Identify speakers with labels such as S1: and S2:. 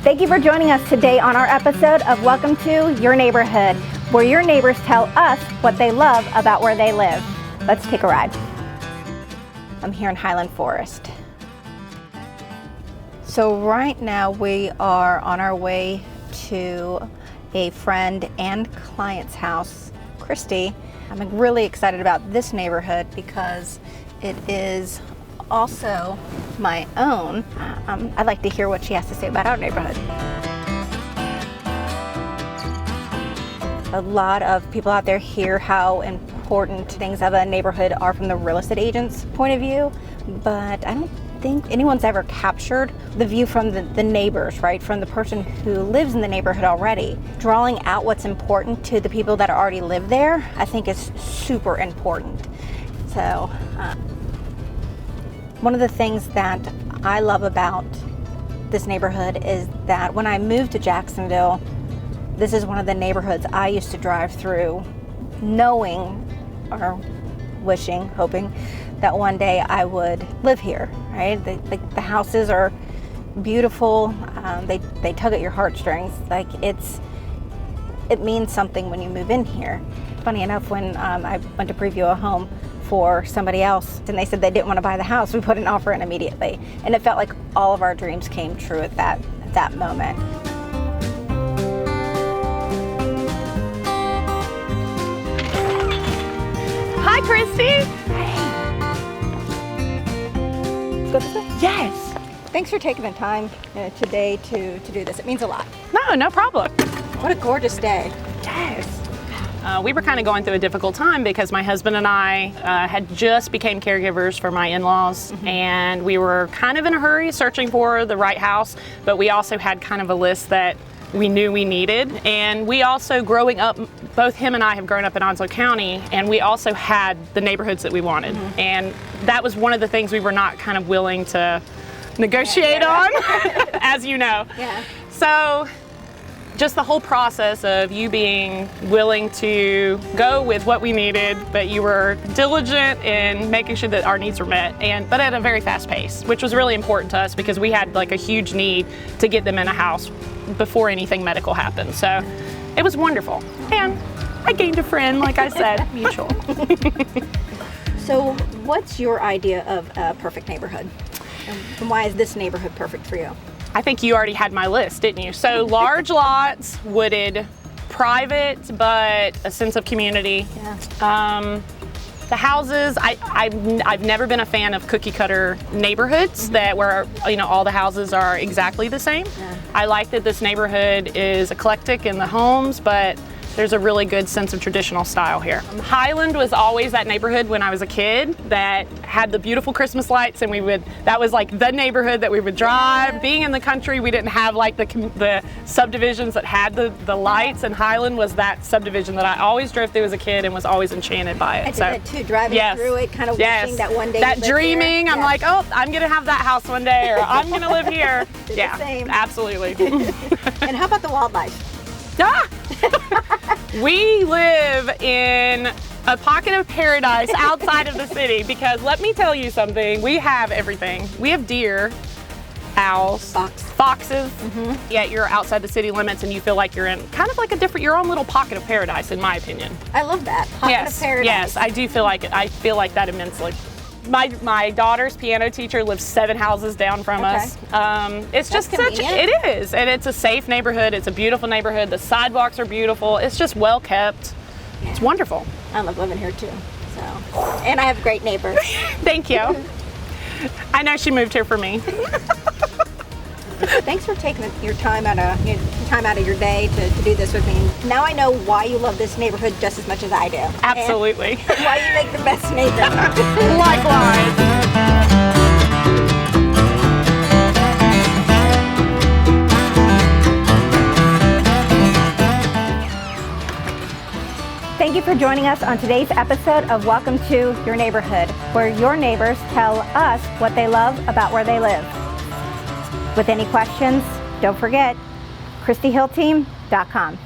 S1: Thank you for joining us today on our episode of Welcome to Your Neighborhood, where your neighbors tell us what they love about where they live. Let's take a ride. I'm here in Highland Forest. So right now we are on our way to a friend and client's house, Christi. I'm really excited about this neighborhood because it is also my own. I'd like to hear what she has to say about our neighborhood. A lot of people out there hear how important things of a neighborhood are from the real estate agent's point of view, but I don't think anyone's ever captured the view from the neighbors, right? From the person who lives in the neighborhood already. Drawing out what's important to the people that already live there, I think is super important. So, one of the things that I love about this neighborhood is that when I moved to Jacksonville, this is one of the neighborhoods I used to drive through, knowing or wishing, hoping that one day I would live here, right? The houses are beautiful. They tug at your heartstrings. Like it means something when you move in here. Funny enough, when I went to preview a home for somebody else and they said they didn't want to buy the house, we put an offer in immediately. And it felt like all of our dreams came true at that moment.
S2: Hi, Christi.
S1: Hey. Let's go this way?
S2: Yes.
S1: Thanks for taking the time today to do this. It means a lot.
S2: No problem.
S1: What a gorgeous day.
S2: Yes. We were kind of going through a difficult time because my husband and I had just became caregivers for my in-laws, and we were kind of in a hurry searching for the right house, but we also had kind of a list that we knew we needed. And we also, growing up, both him and I have grown up in Onslow County, and we also had the neighborhoods that we wanted. And that was one of the things we were not kind of willing to negotiate on, as you know.
S1: Yeah.
S2: So just the whole process of you being willing to go with what we needed, but you were diligent in making sure that our needs were met, but at a very fast pace, which was really important to us because we had like a huge need to get them in a house before anything medical happened. So it was wonderful. And I gained a friend, like I said, mutual.
S1: So what's your idea of a perfect neighborhood? And why is this neighborhood perfect for you?
S2: I think you already had my list, didn't you? So large lots, wooded, private, but a sense of community.
S1: Yeah.
S2: The houses, I've never been a fan of cookie cutter neighborhoods that where all the houses are exactly the same.
S1: Yeah.
S2: I like that this neighborhood is eclectic in the homes, but there's a really good sense of traditional style here. Highland was always that neighborhood when I was a kid that had the beautiful Christmas lights, and that was like the neighborhood that we would drive. Yeah. Being in the country, we didn't have like the subdivisions that had the lights, and Highland was that subdivision that I always drove through as a kid and was always enchanted by it.
S1: I did that too, driving through it, kind of wishing that one day
S2: that dreaming, I'm like, oh, I'm gonna have that house one day, or I'm gonna live here.
S1: Yeah, same.
S2: Absolutely.
S1: And how about the wildlife?
S2: Ah! We live in a pocket of paradise outside of the city because let me tell you something, we have everything. We have deer, owls, foxes, yet you're outside the city limits and you feel like you're in kind of like your own little pocket of paradise, in my opinion.
S1: I love that, pocket of paradise.
S2: Yes, I do feel like it. I feel like that immensely. My daughter's piano teacher lives 7 houses down from us. It's just it is, and it's a safe neighborhood. It's a beautiful neighborhood. The sidewalks are beautiful. It's just well kept. Yeah. It's wonderful.
S1: I love living here too. So, and I have great neighbors.
S2: Thank you. I know she moved here for me.
S1: Thanks for taking your time out of your day to do this with me. Now I know why you love this neighborhood just as much as I do.
S2: Absolutely.
S1: And why you make the best neighbor.
S2: Likewise.
S1: Thank you for joining us on today's episode of Welcome to Your Neighborhood, where your neighbors tell us what they love about where they live. With any questions, don't forget, ChristiHillTeam.com.